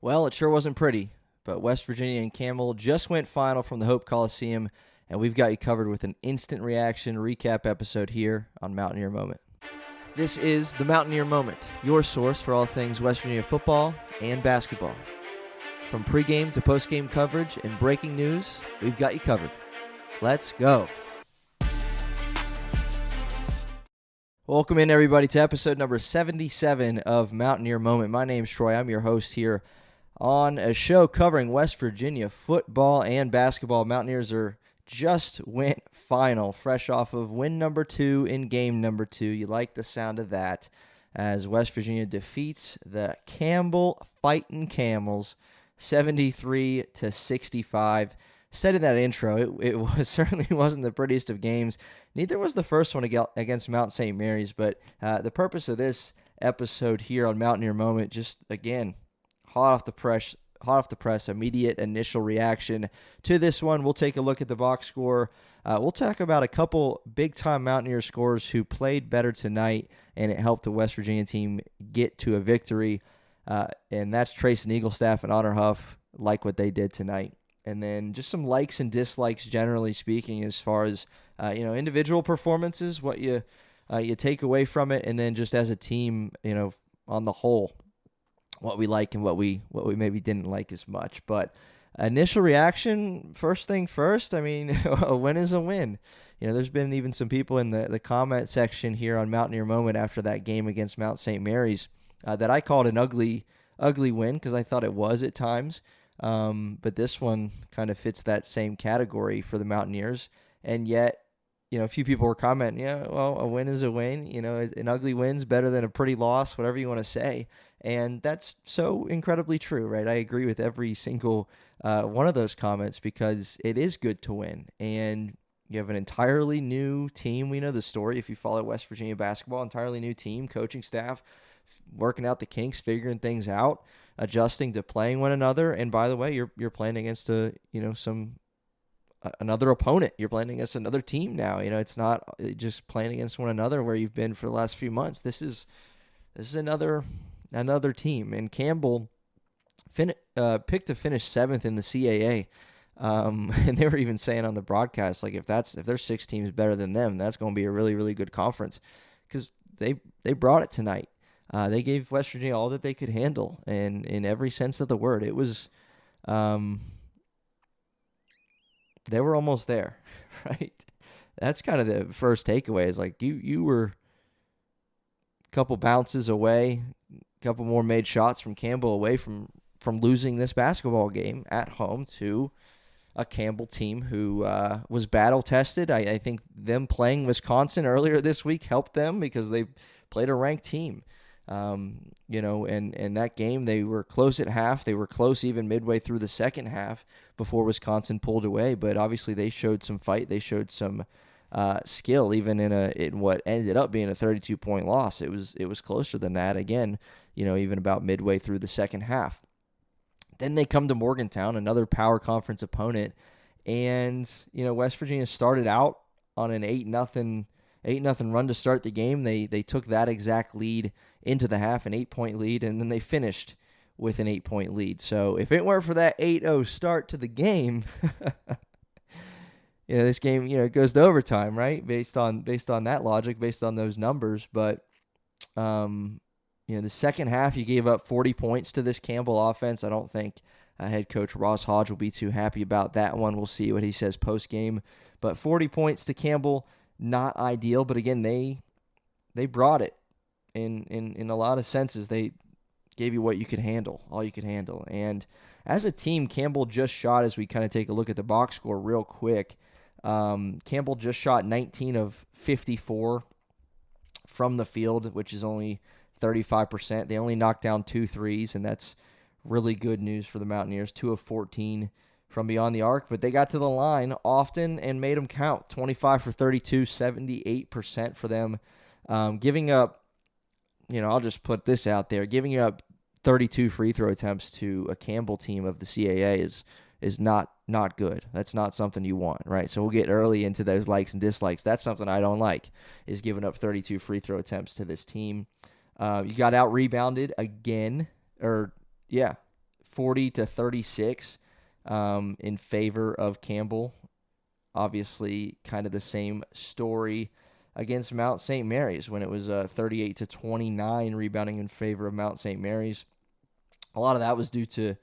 Well, it sure wasn't pretty, but West Virginia and Campbell just went final from the Hope Coliseum, and we've got you covered with an instant reaction recap episode here on Mountaineer Moment. This is the Mountaineer Moment, your source for all things West Virginia football and basketball. From pregame to postgame coverage and breaking news, we've got you covered. Let's go. Welcome in, everybody, to episode number 77 of Mountaineer Moment. My name's Troy. I'm your host here on a show covering West Virginia football and basketball. Mountaineers just went final, fresh off of win number 2 in game number 2. You like the sound of that, as West Virginia defeats the Campbell Fighting Camels 73-65. Said in that intro, it was certainly wasn't the prettiest of games. Neither was the first one against Mount St. Mary's, but the purpose of this episode here on Mountaineer Moment, just again, hot off the press, immediate initial reaction to this one. We'll take a look at the box score. We'll talk about a couple big-time Mountaineer scores who played better tonight, and it helped the West Virginia team get to a victory. And that's Treysen Eaglestaff and Huff, like what they did tonight. And then just some likes and dislikes, generally speaking, as far as individual performances, what you take away from it, and then just as a team, on the whole, what we like and what we maybe didn't like as much. But initial reaction, first thing first, a win is a win. There's been even some people in the comment section here on Mountaineer Moment after that game against Mount St. Mary's that I called an ugly win, because I thought it was at times. But this one kind of fits that same category for the Mountaineers. And yet, a few people were commenting, a win is a win. An ugly win's better than a pretty loss, whatever you want to say. And that's so incredibly true, right? I agree with every single one of those comments, because it is good to win. And you have an entirely new team. We know the story. If you follow West Virginia basketball, entirely new team, coaching staff, working out the kinks, figuring things out, adjusting to playing one another. And by the way, you're playing against another opponent. You're playing against another team now. It's not just playing against one another where you've been for the last few months. This is another team. And Campbell picked to finish 7th in the CAA. And they were even saying on the broadcast, like, if there's 6 teams better than them, that's going to be a really, really good conference, because they brought it tonight. They gave West Virginia all that they could handle, and in every sense of the word. It was, they were almost there, right? That's kind of the first takeaway, is like you were a couple bounces away, a couple more made shots from Campbell away from losing this basketball game at home to a Campbell team who was battle-tested. I think them playing Wisconsin earlier this week helped them, because they played a ranked team. And that game, they were close at half. They were close even midway through the second half before Wisconsin pulled away. But obviously they showed some fight. They showed some skill, even in what ended up being a 32-point loss. It was closer than that again, even about midway through the second half. Then they come to Morgantown, another power conference opponent, and West Virginia started out on an 8-0 run to start the game. They took that exact lead into the half, an 8-point lead, and then they finished with an 8-point lead. So if it weren't for that 8-0 start to the game, this game, it goes to overtime, right? Based on that logic, based on those numbers. But the second half, you gave up 40 points to this Campbell offense. I don't think head coach Hodge will be too happy about that one. We'll see what he says post game. But 40 points to Campbell, not ideal, but again, they brought it in a lot of senses. They gave you what you could handle, all you could handle. And as a team, Campbell just shot, as we kind of take a look at the box score real quick, Campbell just shot 19 of 54 from the field, which is only 35%. They only knocked down 2 threes, and that's really good news for the Mountaineers. 2 of 14 from beyond the arc, but they got to the line often and made them count. 25 for 32, 78% for them. Giving up, I'll just put this out there, giving up 32 free throw attempts to a Campbell team of the CAA is not good. That's not something you want, right? So we'll get early into those likes and dislikes. That's something I don't like, is giving up 32 free throw attempts to this team. You got out-rebounded again, 40-36 in favor of Campbell. Obviously, kind of the same story against Mount St. Mary's when it was 38-29 rebounding in favor of Mount St. Mary's. A lot of that was due to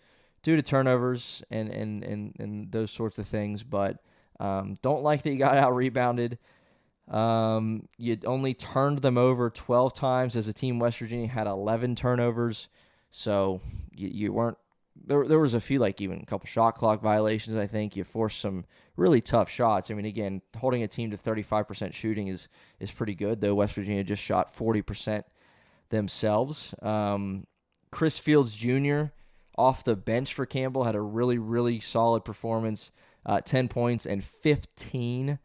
turnovers and those sorts of things, but don't like that you got out-rebounded. You only turned them over 12 times as a team. West Virginia had 11 turnovers, so you weren't there was a few, like even a couple shot clock violations. I think you forced some really tough shots. I mean, again, holding a team to 35% shooting is pretty good, though West Virginia just shot 40% themselves. Chris Fields Jr. off the bench for Campbell had a really, really solid performance, 10 points and 15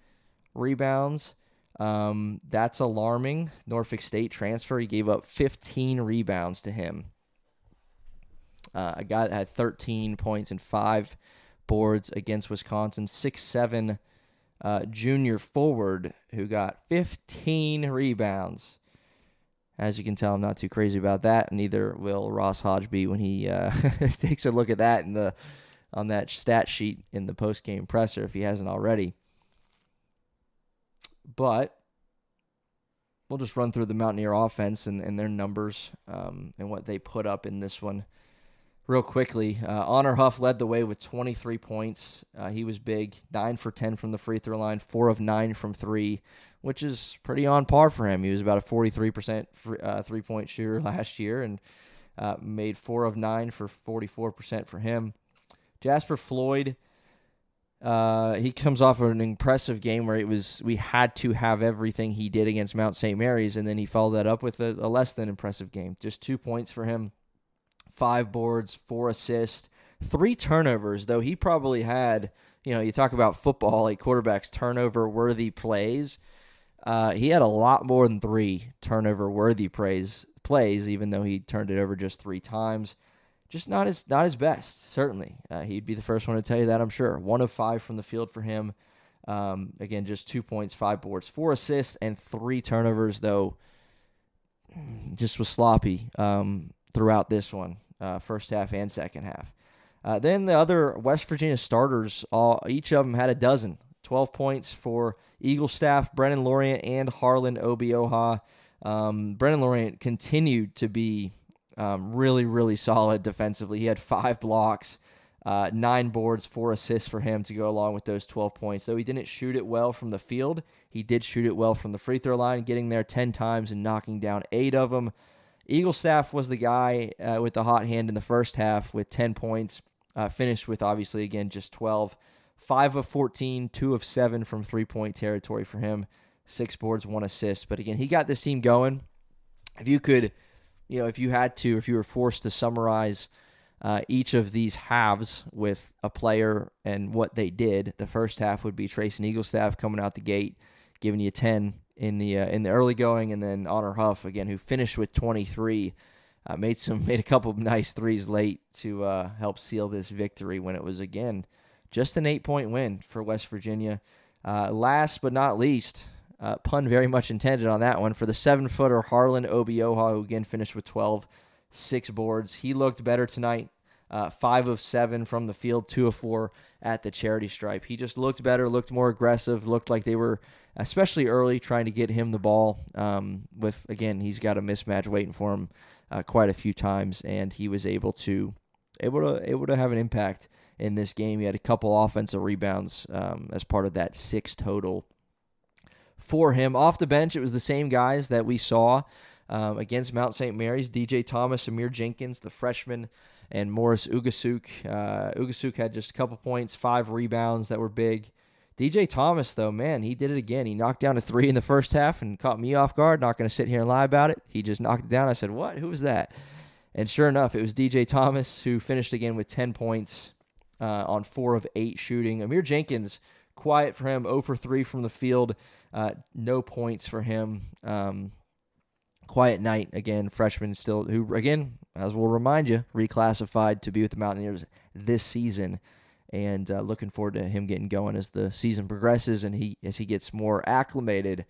rebounds. That's alarming. Norfolk State transfer, he gave up 15 rebounds to him. A guy that had 13 points and 5 boards against Wisconsin, 6'7", junior forward who got 15 rebounds. As you can tell, I'm not too crazy about that. Neither will Ross Hodge be when he takes a look at that on that stat sheet in the post-game presser if he hasn't already. But we'll just run through the Mountaineer offense and their numbers and what they put up in this one real quickly. Honor Huff led the way with 23 points. He was big, 9 for 10 from the free throw line, 4 of 9 from 3, which is pretty on par for him. He was about a 43% three-point shooter last year and made 4 of 9 for 44% for him. Jasper Floyd, he comes off of an impressive game where we had to have everything he did against Mount St. Mary's, and then he followed that up with a less than impressive game. Just 2 points for him, 5 boards, 4 assists, 3 turnovers, though he probably had, you talk about football, like quarterbacks, turnover-worthy plays. He had a lot more than 3 turnover-worthy plays, even though he turned it over just 3 times. Just not his best, certainly. He'd be the first one to tell you that, I'm sure. 1 of 5 from the field for him. Again, just 2 points, 5 boards, 4 assists, and 3 turnovers, though just was sloppy throughout this one, first half and second half. Then the other West Virginia starters, each of them had a dozen. 12 points for Eaglestaff, Brennan Laurent, and Harlan Obioha. Brennan Laurent continued to be really, really solid defensively. He had 5 blocks, 9 boards, 4 assists for him to go along with those 12 points. Though he didn't shoot it well from the field, he did shoot it well from the free throw line, getting there 10 times and knocking down 8 of them. Eaglestaff was the guy with the hot hand in the first half with 10 points, finished with, obviously, again, just 12. 5 of 14, 2 of 7 from three-point territory for him, 6 boards, 1 assist. But again, he got this team going. If you could, if you were forced to summarize each of these halves with a player and what they did, the first half would be Treysen Eaglestaff coming out the gate, giving you 10 in the early going, and then Honor Huff, again, who finished with 23, made a couple of nice threes late to help seal this victory when it was, again, just an 8-point win for West Virginia. Last but not least, pun very much intended on that one, for the 7-footer Harlan Obioha, who again finished with 12, 6 boards. He looked better tonight, 5 of 7 from the field, 2 of 4 at the charity stripe. He just looked better, looked more aggressive, looked like they were, especially early, trying to get him the ball. Again, he's got a mismatch waiting for him quite a few times, and he was able to have an impact in this game. He had a couple offensive rebounds as part of that 6 total for him. Off the bench, it was the same guys that we saw against Mount St. Mary's: DJ Thomas, Amir Jenkins, the freshman, and Morris Ugasuk. Ugasuk had just a couple points, 5 rebounds that were big. DJ Thomas, though, man, he did it again. He knocked down a 3 in the first half and caught me off guard. Not going to sit here and lie about it. He just knocked it down. I said, what? Who was that? And sure enough, it was DJ Thomas, who finished again with 10 points on 4 of 8 shooting. Amir Jenkins, quiet for him, 0 for 3 from the field. No points for him. Quiet night, again, freshman still, who, again, as we'll remind you, reclassified to be with the Mountaineers this season. And looking forward to him getting going as the season progresses and as he gets more acclimated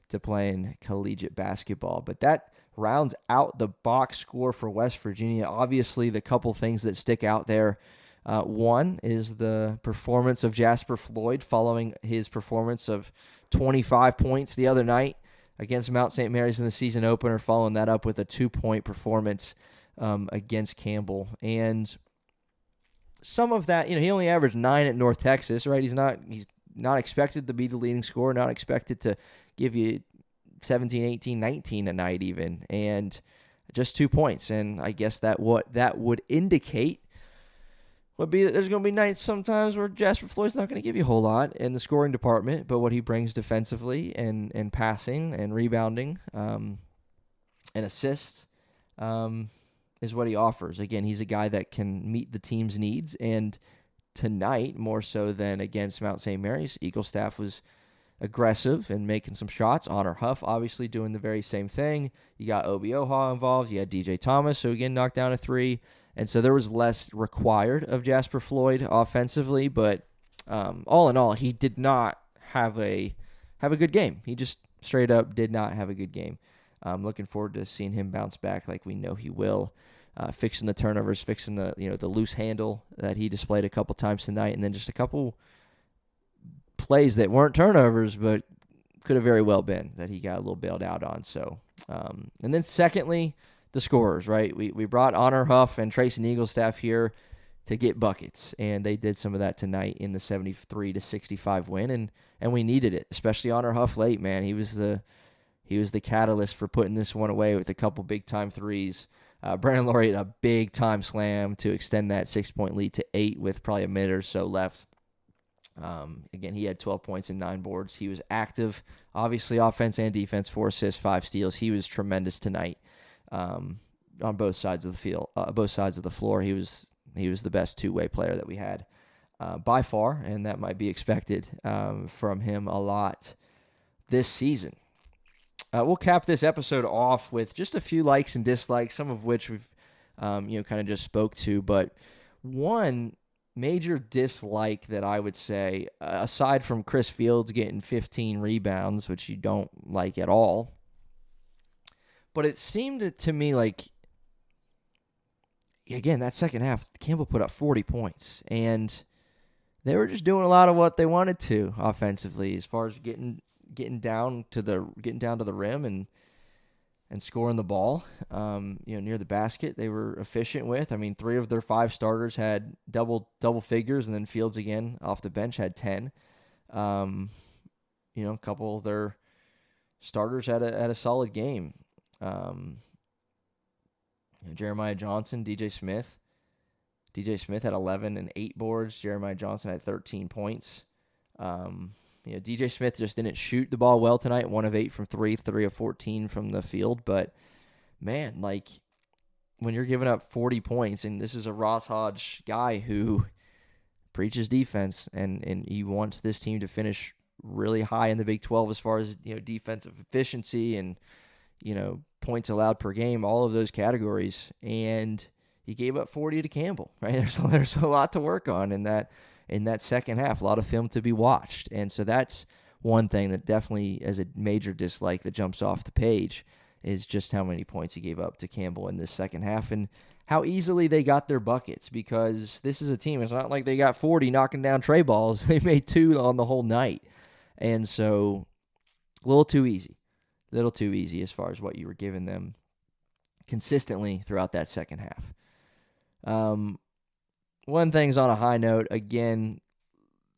to playing collegiate basketball. But that rounds out the box score for West Virginia. Obviously, the couple things that stick out there. One is the performance of Jasper Floyd following his performance of 25 points the other night against Mount St. Mary's in the season opener, following that up with a 2-point performance against Campbell. And some of that, he only averaged 9 at North Texas, right? He's not expected to be the leading scorer, not expected to give you 17, 18, 19 a night even, and just 2 points. And I guess that what that would indicate would be that there's going to be nights sometimes where Jasper Floyd's not going to give you a whole lot in the scoring department, but what he brings defensively and passing and rebounding and assists is what he offers. Again, he's a guy that can meet the team's needs, and tonight, more so than against Mount St. Mary's, Eaglestaff was aggressive and making some shots. Huff obviously doing the very same thing. You got Obi Oha involved. You had DJ Thomas, who again knocked down a 3. And so there was less required of Jasper Floyd offensively, but all in all, he did not have a good game. He just straight up did not have a good game. I'm looking forward to seeing him bounce back like we know he will. Fixing the turnovers, fixing the the loose handle that he displayed a couple times tonight, and then just a couple plays that weren't turnovers, but could have very well been that he got a little bailed out on. So, and then secondly, the scorers, right? We brought Huff and Treysen Eaglestaff here to get buckets, and they did some of that tonight in the 73-65 win, and we needed it, especially Huff late, man. He was the catalyst for putting this one away with a couple big-time threes. Brandon Laurie had a big-time slam to extend that 6-point lead to 8 with probably a minute or so left. Again, he had 12 points and 9 boards. He was active, obviously offense and defense, 4 assists, 5 steals. He was tremendous tonight on both sides of the field, both sides of the floor. He was the best two-way player that we had by far, and that might be expected from him a lot this season. We'll cap this episode off with just a few likes and dislikes, some of which we've kind of just spoke to, but one major dislike that I would say, aside from Chris Fields getting 15 rebounds, which you don't like at all, but it seemed to me like, again, that second half, Campbell put up 40 points, and they were just doing a lot of what they wanted to offensively, as far as getting down to the rim and scoring the ball, near the basket. They were efficient with. I mean, 3 of their 5 starters had double figures, and then Fields again off the bench had 10. A couple of their starters had a solid game. Jeremiah Johnson, DJ Smith. DJ Smith had 11 and 8 boards. Jeremiah Johnson had 13 points. DJ Smith just didn't shoot the ball well tonight. 1 of 8 from 3, 3 of 14 from the field. But, man, like, when you're giving up 40 points, and this is a Ross Hodge guy who preaches defense, and he wants this team to finish really high in the Big 12 as far as, defensive efficiency and, points allowed per game, all of those categories. And he gave up 40 to Campbell, right? There's a lot to work on in that second half, a lot of film to be watched. And so that's one thing that definitely, as a major dislike that jumps off the page, is just how many points he gave up to Campbell in this second half and how easily they got their buckets, because this is a team, it's not like they got 40 knocking down tray balls. They made 2 on the whole night. And so a little too easy as far as what you were giving them consistently throughout that second half. One thing's on a high note, again,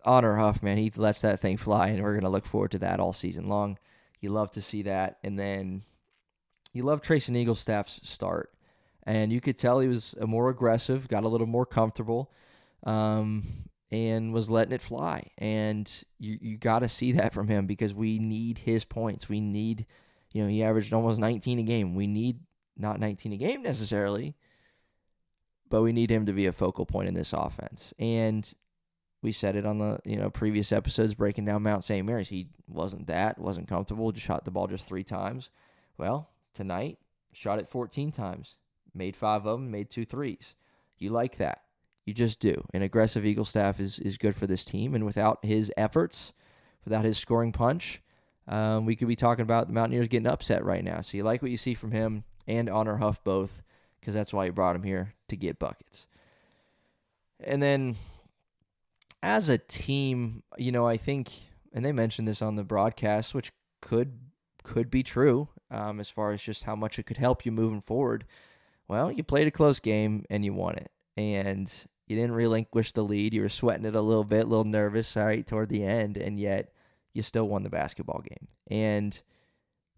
Huff, man, he lets that thing fly, and we're going to look forward to that all season long. You love to see that. And then you love Treysen Eaglestaff's start. And you could tell he was more aggressive, got a little more comfortable, and was letting it fly. And you got to see that from him, because we need his points. We need, he averaged almost 19 a game. We need not 19 a game necessarily, but we need him to be a focal point in this offense. And we said it on the previous episodes breaking down Mount St. Mary's. He wasn't comfortable, just shot the ball just 3 times. Well, tonight, shot it 14 times, made 5 of them, made 2 threes. You like that. You just do. An aggressive Eaglestaff is good for this team, and without his efforts, without his scoring punch, we could be talking about the Mountaineers getting upset right now. So you like what you see from him and Honor Huff both, because that's why you brought him here, to get buckets. And then as a team, I think, and they mentioned this on the broadcast, which could be true as far as just how much it could help you moving forward. Well, you played a close game and you won it. And you didn't relinquish the lead. You were sweating it a little bit, a little nervous, toward the end, and yet you still won the basketball game. And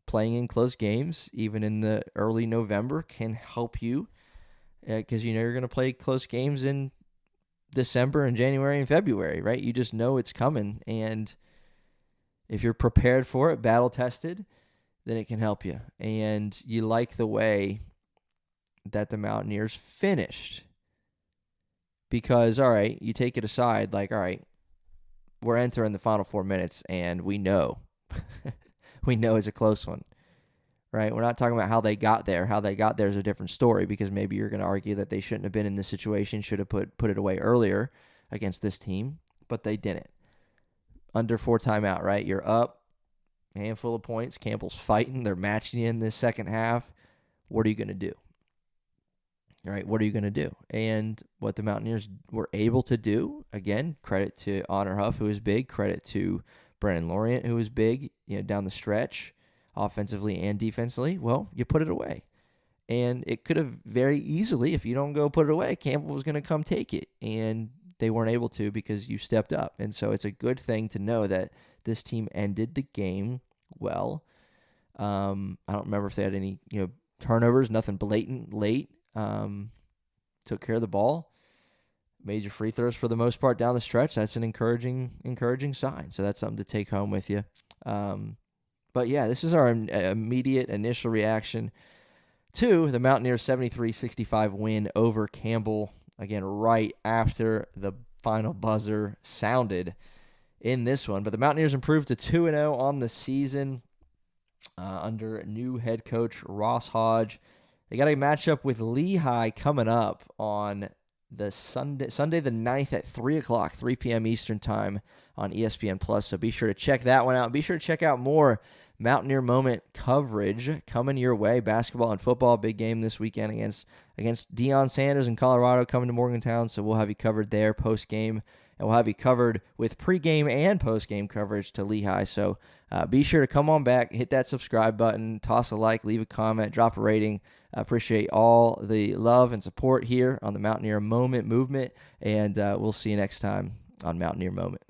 playing in close games, even in the early November, can help you because you're going to play close games in December and January and February, right? You just know it's coming, and if you're prepared for it, battle-tested, then it can help you. And you like the way that the Mountaineers finished because, all right, you take it aside, like, all right, we're entering the final 4 minutes, and we know. We know it's a close one, right? We're not talking about how they got there. How they got there is a different story because maybe you're going to argue that they shouldn't have been in this situation, should have put it away earlier against this team, but they didn't. Under 4 timeout, right? You're up, handful of points. Campbell's fighting. They're matching you in this second half. What are you going to do? All right, what are you going to do? And what the Mountaineers were able to do, again, credit to Honor Huff, who was big, credit to Brennan Lorient, who was big, down the stretch, offensively and defensively. Well, you put it away. And it could have very easily, if you don't go put it away, Campbell was going to come take it. And they weren't able to because you stepped up. And so it's a good thing to know that this team ended the game well. I don't remember if they had any, turnovers, nothing blatant late. Took care of the ball, made your free throws for the most part down the stretch. That's an encouraging sign. So that's something to take home with you. But yeah, this is our immediate initial reaction to the Mountaineers 73-65 win over Campbell. Again, right after the final buzzer sounded in this one. But the Mountaineers improved to 2-0 on the season under new head coach Ross Hodge. They got a matchup with Lehigh coming up on the Sunday the 9th at 3 o'clock, 3 p.m. Eastern time on ESPN+. So be sure to check that one out. Be sure to check out more Mountaineer Moment coverage coming your way. Basketball and football, big game this weekend against Deion Sanders in Colorado coming to Morgantown. So we'll have you covered there post-game. And we'll have you covered with pregame and postgame coverage to Lehigh. So be sure to come on back, hit that subscribe button, toss a like, leave a comment, drop a rating. I appreciate all the love and support here on the Mountaineer Moment movement. And we'll see you next time on Mountaineer Moment.